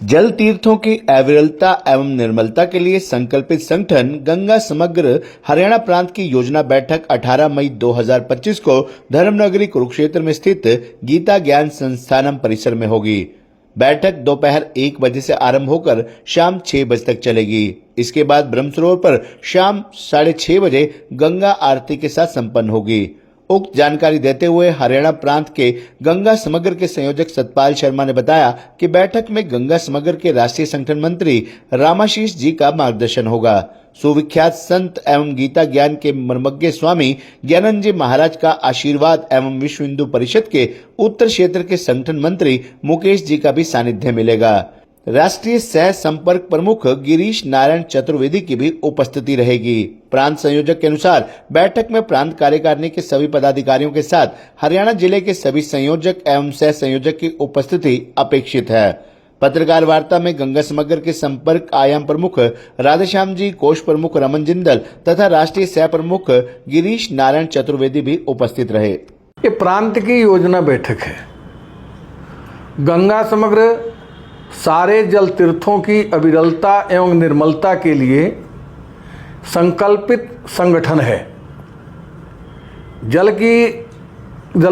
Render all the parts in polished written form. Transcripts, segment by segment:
जल तीर्थों की अविरलता एवं निर्मलता के लिए संकल्पित संगठन गंगा समग्र हरियाणा प्रांत की योजना बैठक 18 मई 2025 को धर्मनगरी कुरुक्षेत्र में स्थित गीता ज्ञान संस्थानम परिसर में होगी। बैठक दोपहर 1 बजे से आरंभ होकर शाम 6 बजे तक चलेगी। इसके बाद ब्रह्मसरोवर पर शाम 6:30 बजे गंगा आरती के साथ संपन्न होगी। उक्त जानकारी देते हुए हरियाणा प्रांत के गंगा समग्र के संयोजक सतपाल शर्मा ने बताया कि बैठक में गंगा समग्र के राष्ट्रीय संगठन मंत्री रामाशीष जी का मार्गदर्शन होगा। सुविख्यात संत एवं गीता ज्ञान के मर्मज्ञ स्वामी ज्ञानंद जी महाराज का आशीर्वाद एवं विश्व हिंदू परिषद के उत्तर क्षेत्र के संगठन मंत्री मुकेश जी का भी सानिध्य मिलेगा। राष्ट्रीय सह संपर्क प्रमुख गिरीश नारायण चतुर्वेदी की भी उपस्थिति रहेगी। प्रांत संयोजक के अनुसार बैठक में प्रांत कार्यकारिणी के सभी पदाधिकारियों के साथ हरियाणा जिले के सभी संयोजक एवं सह संयोजक की उपस्थिति अपेक्षित है। पत्रकार वार्ता में गंगा समग्र के संपर्क आयाम प्रमुख राधेश्याम जी, कोष प्रमुख रमन जिंदल तथा राष्ट्रीय सह प्रमुख गिरीश नारायण चतुर्वेदी भी उपस्थित रहे। ये प्रांत की योजना बैठक है। गंगा समग्र सारे जल तीर्थों की अविरलता एवं निर्मलता के लिए संकल्पित संगठन है। जल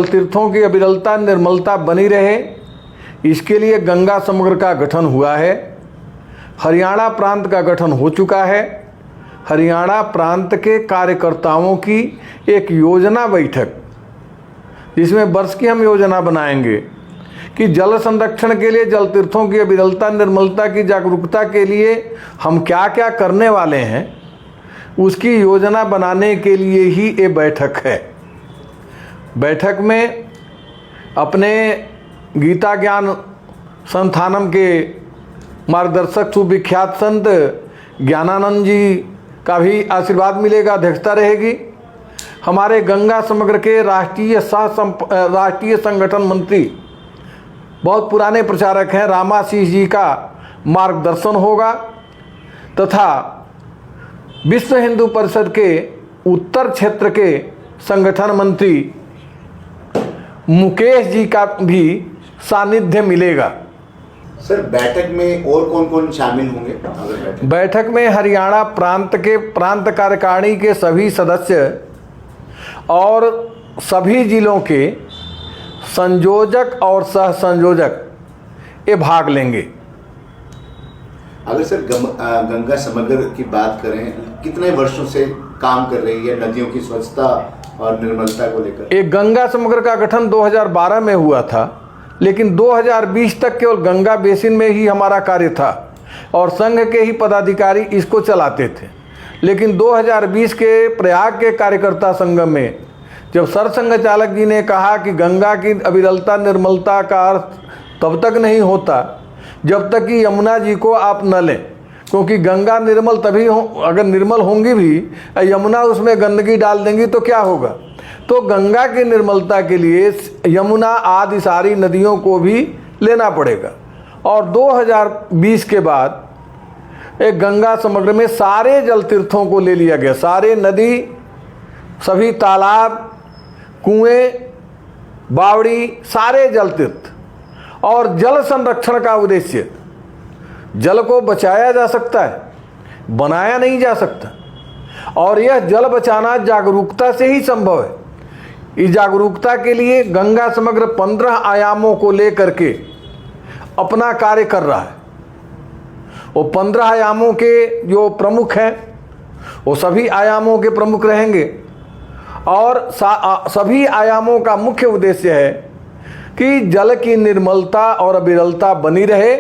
तीर्थों की अविरलता निर्मलता बनी रहे, इसके लिए गंगा समग्र का गठन हुआ है। हरियाणा प्रांत का गठन हो चुका है। हरियाणा प्रांत के कार्यकर्ताओं की एक योजना बैठक, जिसमें वर्ष की हम योजना बनाएंगे कि जल संरक्षण के लिए, जल तीर्थों की अविरलता निर्मलता की जागरूकता के लिए हम क्या क्या करने वाले हैं, उसकी योजना बनाने के लिए ही ये बैठक है। बैठक में अपने गीता ज्ञान संस्थानम के मार्गदर्शक सुविख्यात संत ज्ञानानंद जी का भी आशीर्वाद मिलेगा, अध्यक्षता रहेगी। हमारे गंगा समग्र के राष्ट्रीय संगठन मंत्री, बहुत पुराने प्रचारक हैं, रामाशीष जी का मार्गदर्शन होगा तथा विश्व हिंदू परिषद के उत्तर क्षेत्र के संगठन मंत्री मुकेश जी का भी सानिध्य मिलेगा। सर, बैठक में और कौन कौन शामिल होंगे? बैठक में हरियाणा प्रांत के प्रांत कार्यकारिणी के सभी सदस्य और सभी जिलों के संयोजक और सह संयोजक ये भाग लेंगे। अगर सर गंगा समग्र की बात करें, कितने वर्षों से काम कर रही है नदियों की स्वच्छता और निर्मलता को लेकर? एक गंगा समग्र का गठन 2012 में हुआ था, लेकिन 2020 तक केवल गंगा बेसिन में ही हमारा कार्य था और संघ के ही पदाधिकारी इसको चलाते थे। लेकिन 2020 के प्रयाग के कार्यकर्ता संगम में जब सरसंघ चालक जी ने कहा कि गंगा की अविरलता निर्मलता का अर्थ तब तक नहीं होता जब तक कि यमुना जी को आप न लें, क्योंकि गंगा निर्मल तभी हो, अगर निर्मल होंगी भी, यमुना उसमें गंदगी डाल देंगी तो क्या होगा। तो गंगा की निर्मलता के लिए यमुना आदि सारी नदियों को भी लेना पड़ेगा। और 2020 के बाद एक गंगा समग्र में सारे जल तीर्थों को ले लिया गया, सारे नदी, सभी तालाब, कुएं, बावड़ी, सारे जल तीर्थ। और जल संरक्षण का उद्देश्य, जल को बचाया जा सकता है, बनाया नहीं जा सकता, और यह जल बचाना जागरूकता से ही संभव है। इस जागरूकता के लिए गंगा समग्र 15 आयामों को लेकर के अपना कार्य कर रहा है। वो 15 आयामों के जो प्रमुख हैं वो सभी आयामों के प्रमुख रहेंगे और सभी आयामों का मुख्य उद्देश्य है कि जल की निर्मलता और अविरलता बनी रहे।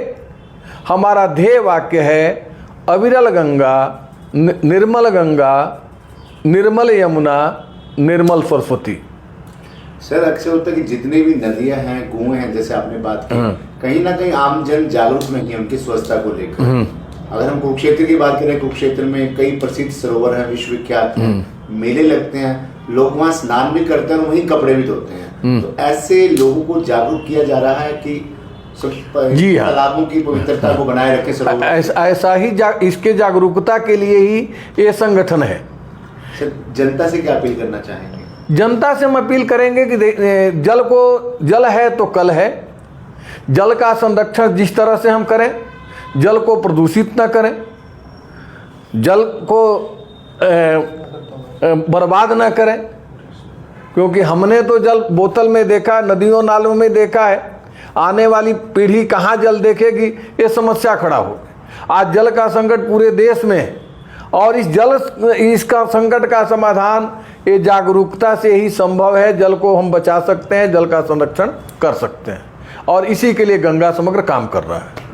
हमारा ध्येय वाक्य है अविरल गंगा, निर्मल गंगा, निर्मल यमुना, निर्मल सरस्वती। सर, अक्सर होता है कि जितनी भी नदियां हैं, कुएं हैं, जैसे आपने बात की, कहीं ना कहीं आम जन जागरूक नहीं है उनकी स्वच्छता को लेकर। अगर हम कुरुक्षेत्र की बात करें, कुरुक्षेत्र में कई प्रसिद्ध सरोवर हैं, विश्वविख्यात मेले लगते हैं, लोग वहाँ स्नान भी करते हैं और वहीं कपड़े भी धोते हैं। तो ऐसे लोगों को जागरूक किया जा रहा है कि जी हाँ, तालाबों की पवित्रता को बनाए रखें सरोवर। ऐसा ही इसके जागरूकता के लिए ही ये संगठन है। सर, जनता से क्या अपील करना चाहेंगे? जनता से हम अपील करेंगे कि जल है तो कल है। जल का संरक्षण जिस तरह से हम करें, जल को प्रदूषित न करें, जल को बर्बाद न करें, क्योंकि हमने तो जल बोतल में देखा, नदियों नालों में देखा है। आने वाली पीढ़ी कहाँ जल देखेगी, ये समस्या खड़ा हो। आज जल का संकट पूरे देश में है और इसका संकट का समाधान ये जागरूकता से ही संभव है। जल को हम बचा सकते हैं, जल का संरक्षण कर सकते हैं और इसी के लिए गंगा समग्र काम कर रहा है।